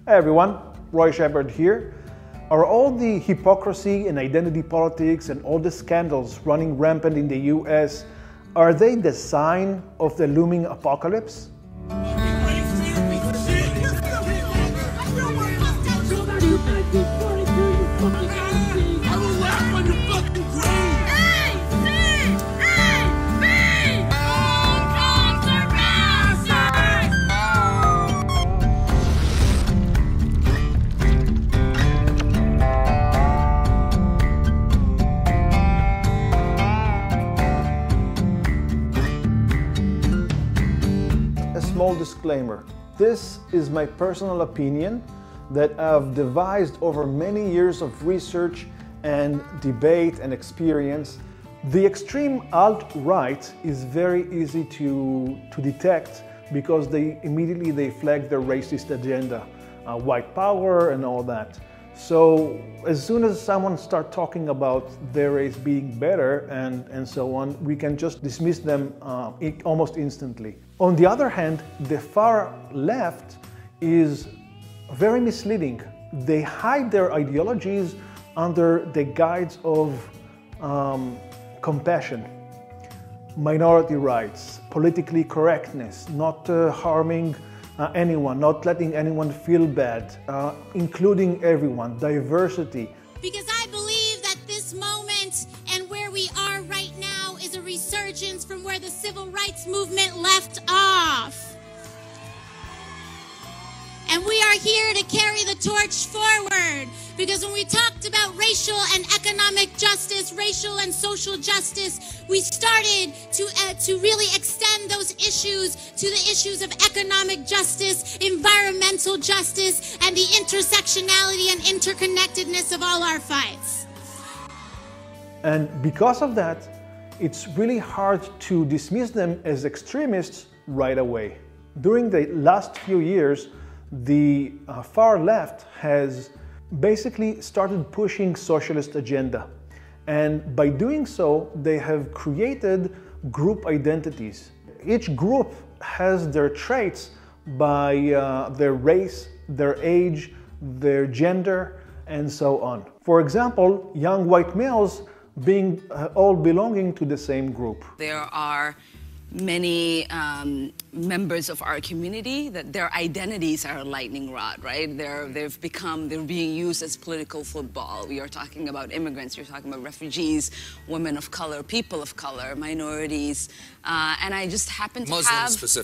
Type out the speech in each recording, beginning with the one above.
Hey everyone, Roy Shepard here. Are all the hypocrisy and identity politics and all the scandals running rampant in the US, are they the sign of the looming apocalypse? Small disclaimer, this is my personal opinion that I've devised over many years of research and debate and experience. The extreme alt-right is very easy to detect because they immediately flag their racist agenda, white power and all that. So as soon as someone starts talking about their race being better and so on, we can just dismiss them almost instantly. On the other hand, the far left is very misleading. They hide their ideologies under the guise of compassion, minority rights, politically correctness, not harming anyone, not letting anyone feel bad, including everyone, diversity. Because I believe that this moment and where we are right now is a resurgence from where the civil rights movement left off. And we are here to carry the torch forward, because when we talked about racial and economic justice, racial and social justice, we started to really extend those issues to the issues of economic justice, environmental justice, and the intersectionality and interconnectedness of all our fights. And because of that, it's really hard to dismiss them as extremists right away. During the last few years, the far left has basically started pushing socialist agenda. And by doing so, they have created group identities. Each group has their traits by their race, their age, their gender, and so on. For example, young white males being all belonging to the same group. There are many members of our community that their identities are a lightning rod, right? They're being used as political football. We are talking about immigrants, you're talking about refugees, women of color, people of color, minorities, and I just happen to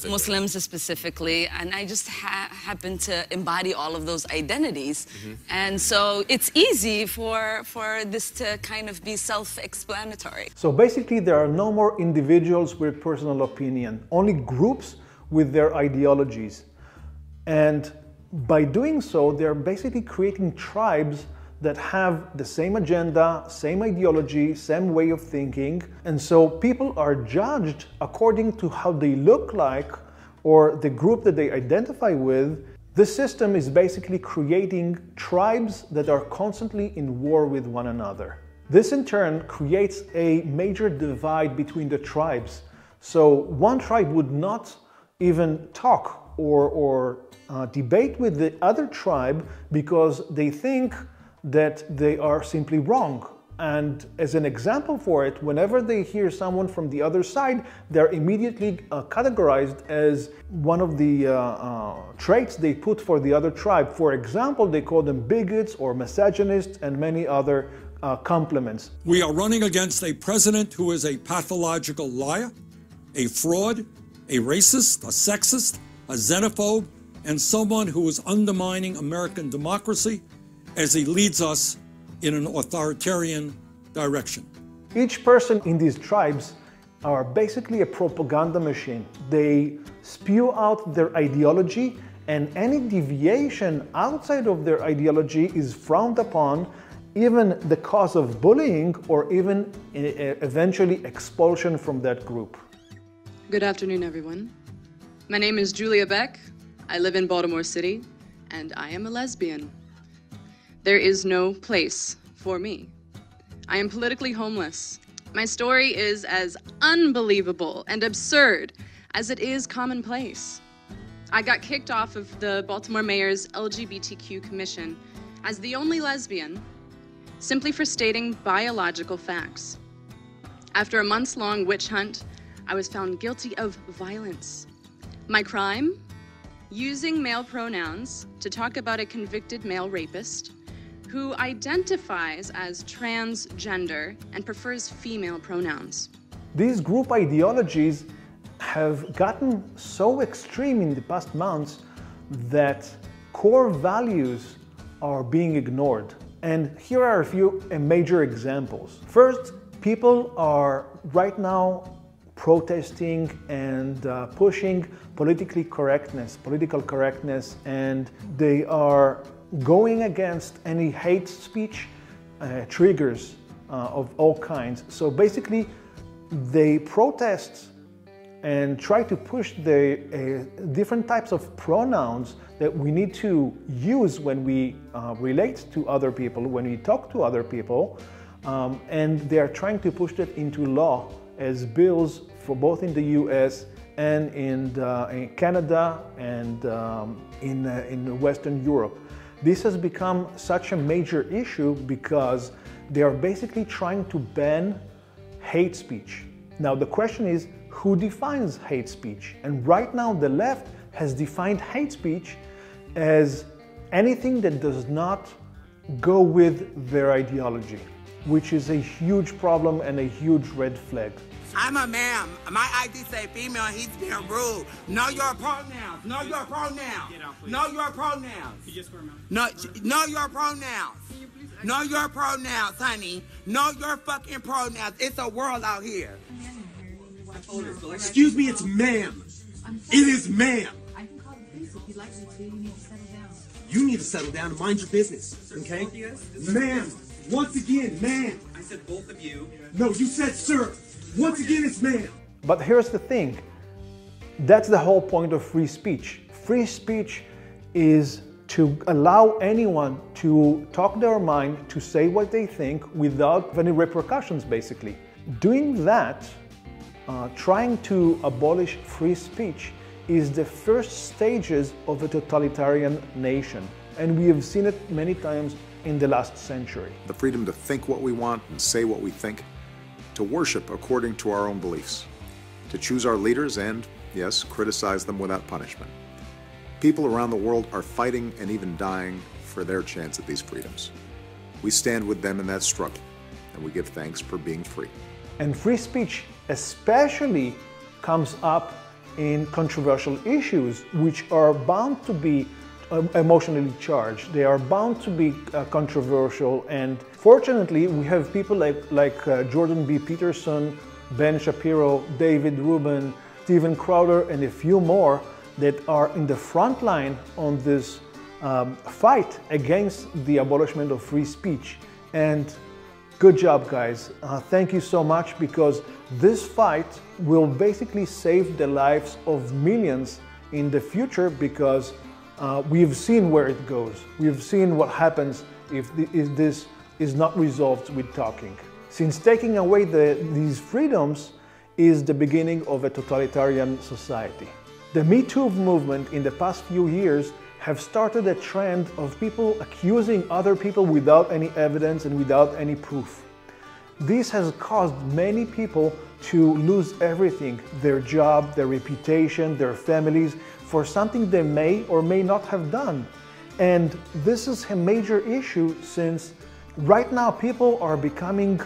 Muslims specifically, and I just happen to embody all of those identities. And so it's easy for this to kind of be self-explanatory. So basically there are no more individuals with personal opinion, only groups with their ideologies. And by doing so, they're basically creating tribes that have the same agenda, same ideology, same way of thinking. And so people are judged according to how they look like or the group that they identify with. This system is basically creating tribes that are constantly in war with one another. This in turn creates a major divide between the tribes. So one tribe would not even talk or debate with the other tribe because they think that they are simply wrong. And as an example for it, whenever they hear someone from the other side, they're immediately categorized as one of the traits they put for the other tribe. For example, they call them bigots or misogynists and many other compliments. We are running against a president who is a pathological liar, a fraud, a racist, a sexist, a xenophobe, and someone who is undermining American democracy as he leads us in an authoritarian direction. Each person in these tribes are basically a propaganda machine. They spew out their ideology, and any deviation outside of their ideology is frowned upon, even the cause of bullying or even eventually expulsion from that group. Good afternoon, everyone. My name is Julia Beck. I live in Baltimore City, and I am a lesbian. There is no place for me. I am politically homeless. My story is as unbelievable and absurd as it is commonplace. I got kicked off of the Baltimore mayor's LGBTQ commission as the only lesbian, simply for stating biological facts. After a months-long witch hunt, I was found guilty of violence. My crime? Using male pronouns to talk about a convicted male rapist who identifies as transgender and prefers female pronouns. These group ideologies have gotten so extreme in the past months that core values are being ignored. And here are a few major examples. First, people are right now protesting and pushing political correctness, and they are going against any hate speech triggers of all kinds. So basically, they protest and try to push the different types of pronouns that we need to use when we relate to other people, when we talk to other people, and they are trying to push that into law as bills for both in the US and in Canada and in Western Europe. This has become such a major issue because they are basically trying to ban hate speech. Now the question is, who defines hate speech? And right now the left has defined hate speech as anything that does not go with their ideology, which is a huge problem and a huge red flag. I'm a ma'am. My ID say female, he's being rude. Know your pronouns. Know your pronouns. Know your pronouns. Know your pronouns. Know your pronouns, honey. Know your fucking pronouns. It's a world out here. Excuse me, it's ma'am. It is ma'am. I can call the police if you'd like me to. You need to settle down. You need to settle down and mind your business, okay? Ma'am, once again, ma'am. I said both of you. No, you said sir. Once again, it's ma'am. But here's the thing. That's the whole point of free speech. Free speech is to allow anyone to talk their mind, to say what they think without any repercussions, basically. Doing that, trying to abolish free speech is the first stages of a totalitarian nation. And we have seen it many times in the last century. The freedom to think what we want and say what we think, to worship according to our own beliefs, to choose our leaders and, yes, criticize them without punishment. People around the world are fighting and even dying for their chance at these freedoms. We stand with them in that struggle, and we give thanks for being free. And free speech especially comes up in controversial issues, which are bound to be emotionally charged. They are bound to be controversial, and fortunately we have people like Jordan B. Peterson, Ben Shapiro, David Rubin, Steven Crowder, and a few more that are in the front line on this fight against the abolishment of free speech. And good job, guys. Thank you so much, because this fight will basically save the lives of millions in the future, because we've seen where it goes. We've seen what happens if this is not resolved with talking. Since taking away these freedoms is the beginning of a totalitarian society. The Me Too movement in the past few years have started a trend of people accusing other people without any evidence and without any proof. This has caused many people to lose everything, their job, their reputation, their families, for something they may or may not have done. And this is a major issue, since right now people are becoming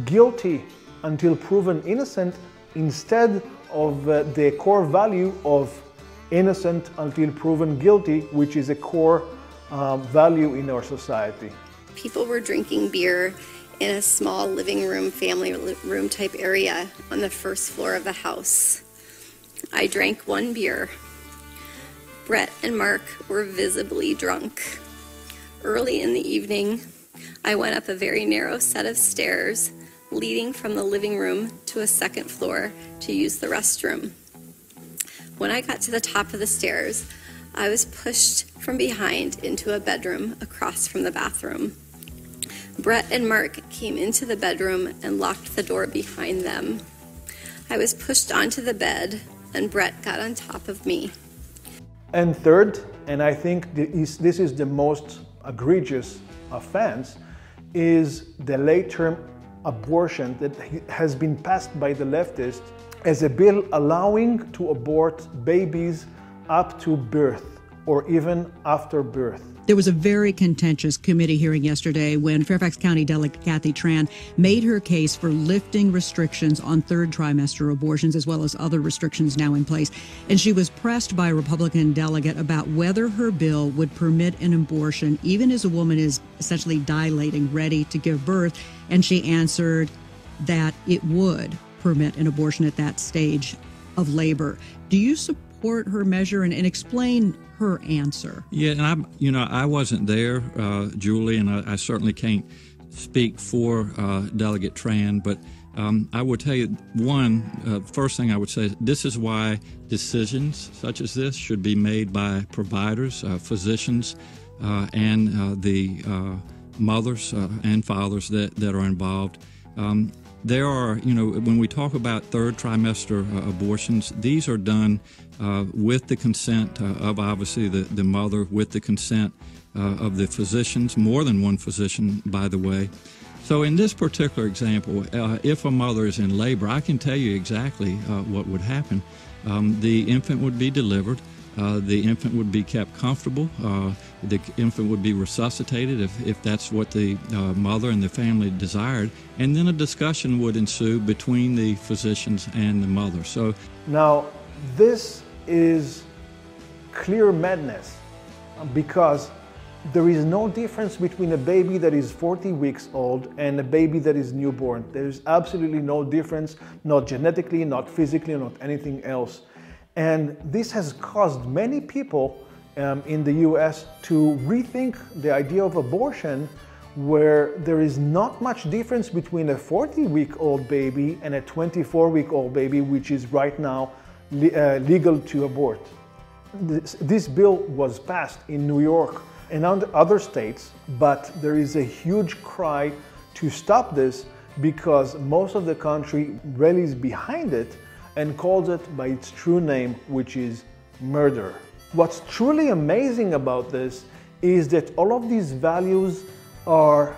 guilty until proven innocent, instead of the core value of innocent until proven guilty, which is a core value in our society. People were drinking beer in a small living room, family room type area on the first floor of the house. I drank one beer. Brett and Mark were visibly drunk. Early in the evening, I went up a very narrow set of stairs leading from the living room to a second floor to use the restroom. When I got to the top of the stairs, I was pushed from behind into a bedroom across from the bathroom. Brett and Mark came into the bedroom and locked the door behind them. I was pushed onto the bed, and Brett got on top of me. And third, and I think this is the most egregious offense, is the late-term abortion that has been passed by the leftists as a bill allowing to abort babies up to birth or even after birth. There was a very contentious committee hearing yesterday when Fairfax County Delegate Kathy Tran made her case for lifting restrictions on third trimester abortions as well as other restrictions now in place. And she was pressed by a Republican delegate about whether her bill would permit an abortion even as a woman is essentially dilating, ready to give birth. And she answered that it would permit an abortion at that stage of labor. Do you support her measure and explain her answer? Yeah, and I wasn't there, Julie, and I certainly can't speak for Delegate Tran, but I would tell you, first thing I would say is this is why decisions such as this should be made by providers, physicians, and the mothers and fathers that are involved. There are, when we talk about third trimester abortions, these are done with the consent of obviously the mother, with the consent of the physicians, more than one physician, by the way. So in this particular example, if a mother is in labor, I can tell you exactly what would happen. The infant would be delivered. The infant would be kept comfortable. The infant would be resuscitated if that's what the mother and the family desired. And then a discussion would ensue between the physicians and the mother. So now, this is clear madness because there is no difference between a baby that is 40 weeks old and a baby that is newborn. There is absolutely no difference, not genetically, not physically, not anything else. And this has caused many people in the US to rethink the idea of abortion, where there is not much difference between a 40-week-old baby and a 24-week-old baby, which is right now legal to abort. This bill was passed in New York and other states, but there is a huge cry to stop this because most of the country rallies behind it and calls it by its true name, which is murder. What's truly amazing about this is that all of these values are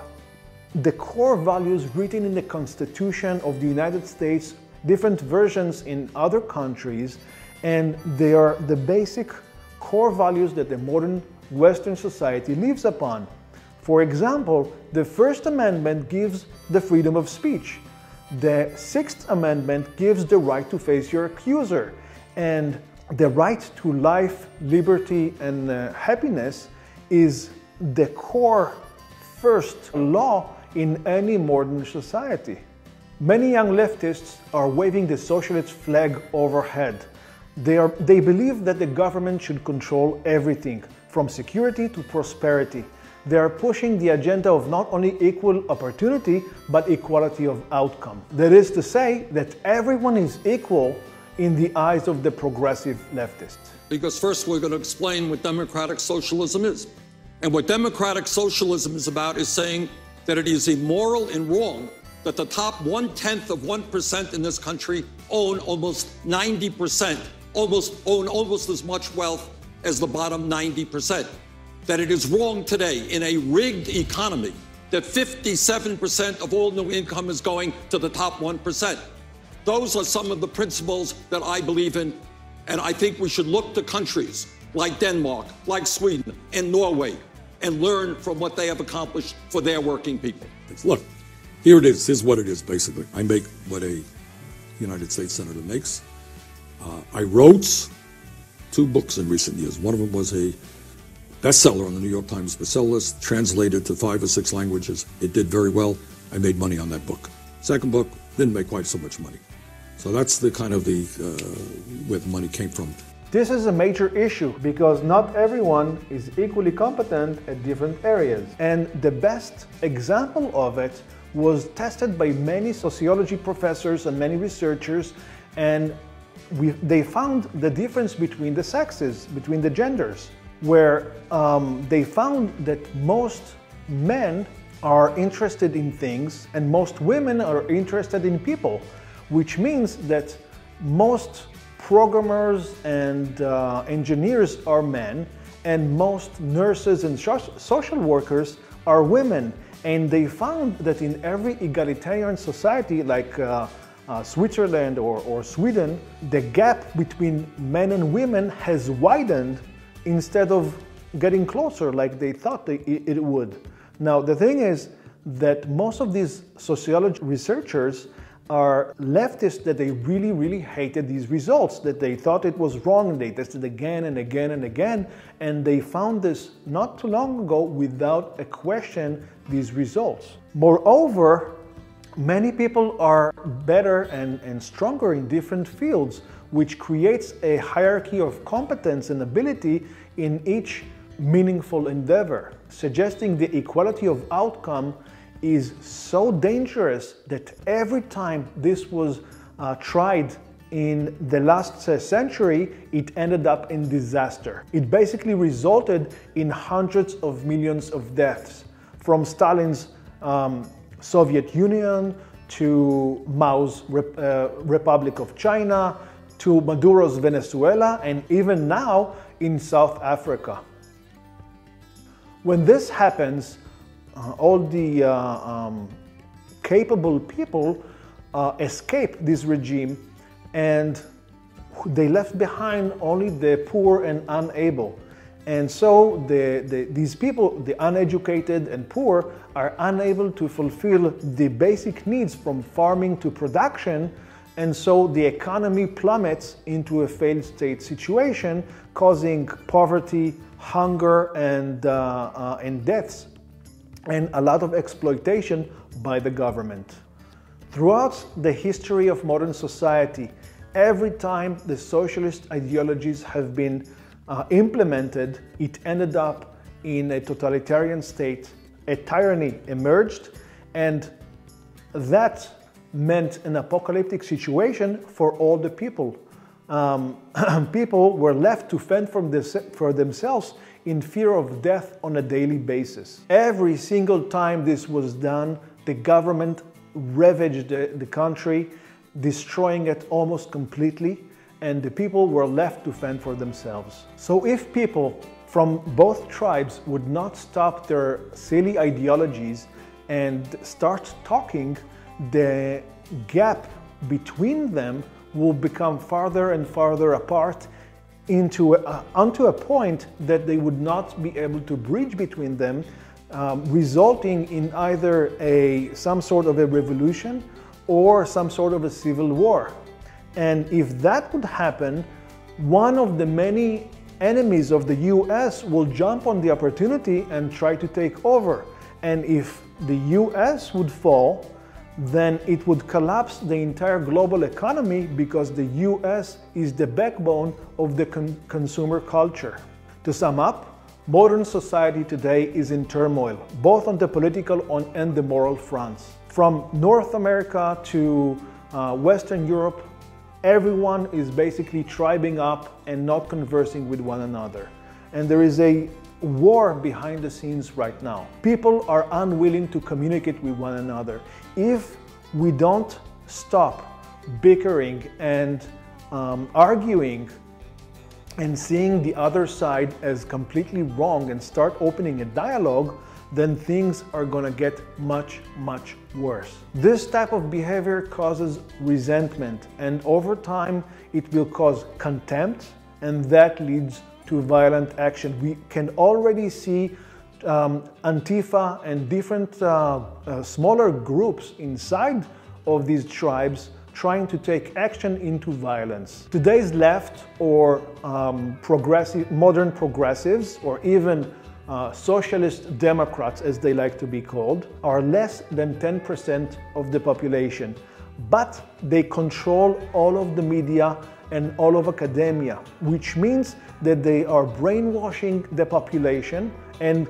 the core values written in the Constitution of the United States, different versions in other countries, and they are the basic core values that the modern Western society lives upon. For example, the First Amendment gives the freedom of speech. The Sixth Amendment gives the right to face your accuser, and the right to life, liberty, and happiness is the core first law in any modern society. Many young leftists are waving the socialist flag overhead. They believe that the government should control everything, from security to prosperity. They are pushing the agenda of not only equal opportunity, but equality of outcome. That is to say that everyone is equal in the eyes of the progressive leftists. Because first we're going to explain what democratic socialism is. And what democratic socialism is about is saying that it is immoral and wrong that the top 1/10 of 1% in this country own almost 90%, own almost as much wealth as the bottom 90%. That it is wrong today in a rigged economy that 57% of all new income is going to the top 1%. Those are some of the principles that I believe in, and I think we should look to countries like Denmark, like Sweden, and Norway, and learn from what they have accomplished for their working people. Look, here it is. Here's what it is, basically. I make what a United States Senator makes. I wrote 2 books in recent years. One of them was a bestseller on the New York Times bestseller list, translated to 5 or 6 languages. It did very well. I made money on that book. Second book, didn't make quite so much money. So that's the kind of where the money came from. This is a major issue because not everyone is equally competent at different areas. And the best example of it was tested by many sociology professors and many researchers, and they found the difference between the sexes, between the genders, where they found that most men are interested in things and most women are interested in people, which means that most programmers and engineers are men, and most nurses and social workers are women. And they found that in every egalitarian society like Switzerland or Sweden, the gap between men and women has widened instead of getting closer like they thought it would. Now, the thing is that most of these sociology researchers are leftists, that they really hated these results, that they thought it was wrong, and they tested again and again and again, and they found this not too long ago without a question these results. Moreover, many people are better and stronger in different fields, which creates a hierarchy of competence and ability in each meaningful endeavor, suggesting the equality of outcome is so dangerous that every time this was tried in the last century, it ended up in disaster. It basically resulted in hundreds of millions of deaths, from Stalin's Soviet Union to Mao's Republic of China to Maduro's Venezuela, and even now in South Africa. When this happens, all the capable people escape this regime, and they left behind only the poor and unable. And so these people, the uneducated and poor, are unable to fulfill the basic needs from farming to production, and so the economy plummets into a failed state situation, causing poverty, hunger, and deaths, and a lot of exploitation by the government. Throughout the history of modern society, every time the socialist ideologies have been implemented, it ended up in a totalitarian state. A tyranny emerged, and that meant an apocalyptic situation for all the people. People were left to fend for themselves in fear of death on a daily basis. Every single time this was done, the government ravaged the country, destroying it almost completely, and the people were left to fend for themselves. So if people from both tribes would not stop their silly ideologies and start talking, the gap between them will become farther and farther apart onto a point that they would not be able to bridge between them, resulting in either some sort of a revolution or some sort of a civil war. And if that would happen, one of the many enemies of the US will jump on the opportunity and try to take over. And if the US would fall, then it would collapse the entire global economy, because the US is the backbone of the consumer culture. To sum up, modern society today is in turmoil, both on the political and the moral fronts. From North America to Western Europe, everyone is basically tribing up and not conversing with one another. And there is a war behind the scenes right now. People are unwilling to communicate with one another. If we don't stop bickering and arguing and seeing the other side as completely wrong and start opening a dialogue, then things are going to get much worse. This type of behavior causes resentment, and over time it will cause contempt, and that leads to violent action. We can already see Antifa and different smaller groups inside of these tribes trying to take action into violence. Today's left, or modern progressives, or even socialist Democrats, as they like to be called, are less than 10% of the population, but they control all of the media and all of academia, which means that they are brainwashing the population and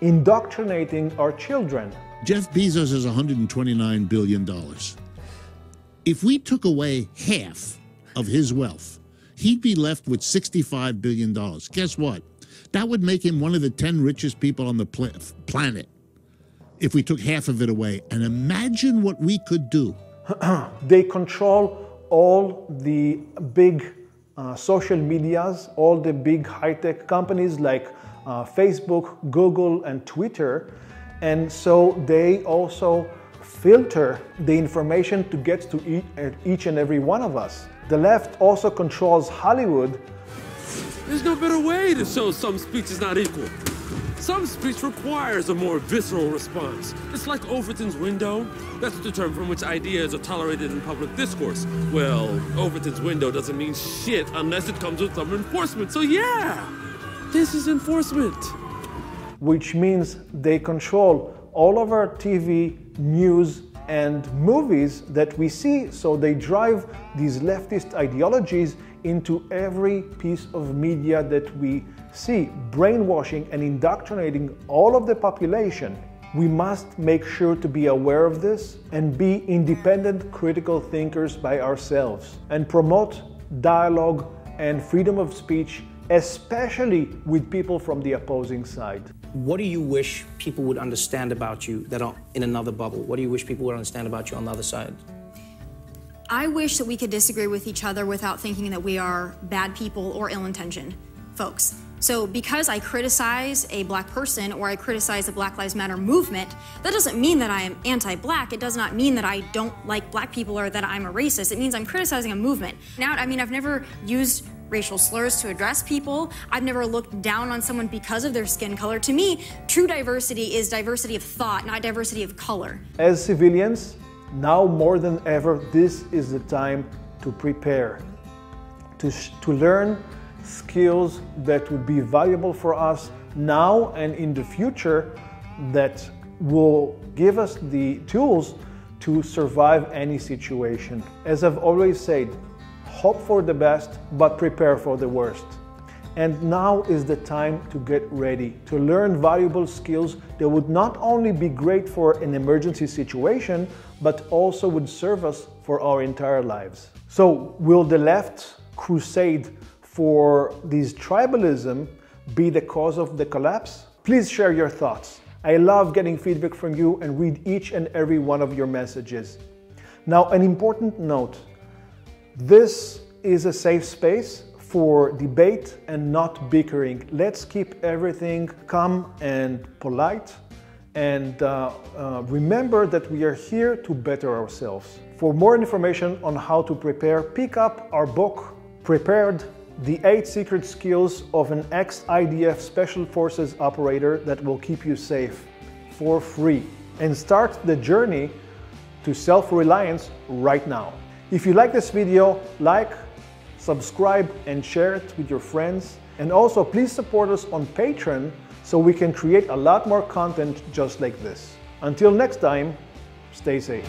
indoctrinating our children. Jeff Bezos has $129 billion. If we took away half of his wealth, he'd be left with $65 billion. Guess what? That would make him one of the 10 richest people on the planet if we took half of it away. And imagine what we could do. They control all the big social medias, all the big high-tech companies like Facebook, Google, and Twitter. And so they also filter the information to get to each and every one of us. The left also controls Hollywood. There's no better way to show some speech is not equal. Some speech requires a more visceral response. It's like Overton's window. That's the term from which ideas are tolerated in public discourse. Well, Overton's window doesn't mean shit unless it comes with some enforcement. So yeah, this is enforcement. Which means they control all of our TV, news, and movies that we see. So they drive these leftist ideologies into every piece of media that we see, brainwashing and indoctrinating all of the population. We must make sure to be aware of this and be independent, critical thinkers by ourselves and promote dialogue and freedom of speech, especially with people from the opposing side. What do you wish people would understand about you that are in another bubble? What do you wish people would understand about you on the other side? I wish that we could disagree with each other without thinking that we are bad people or ill-intentioned folks. So because I criticize a black person or I criticize the Black Lives Matter movement, that doesn't mean that I am anti-black. It does not mean that I don't like black people or that I'm a racist. It means I'm criticizing a movement. Now, I mean, I've never used racial slurs to address people. I've never looked down on someone because of their skin color. To me, true diversity is diversity of thought, not diversity of color. As civilians, now more than ever, this is the time to prepare, to learn skills that would be valuable for us now and in the future, that will give us the tools to survive any situation. As I've always said, hope for the best, but prepare for the worst. And now is the time to get ready, to learn valuable skills that would not only be great for an emergency situation, but also would serve us for our entire lives. So will the left crusade for this tribalism be the cause of the collapse? Please share your thoughts. I love getting feedback from you and read each and every one of your messages. Now, an important note. This is a safe space for debate and not bickering. Let's keep everything calm and polite, and remember that we are here to better ourselves. For more information on how to prepare, pick up our book, Prepared: The 8 Secret Skills of an Ex-IDF Special Forces Operator that will keep you safe, for free. And start the journey to self-reliance right now. If you like this video, like, subscribe, and share it with your friends. And also, please support us on Patreon so we can create a lot more content just like this. Until next time, stay safe.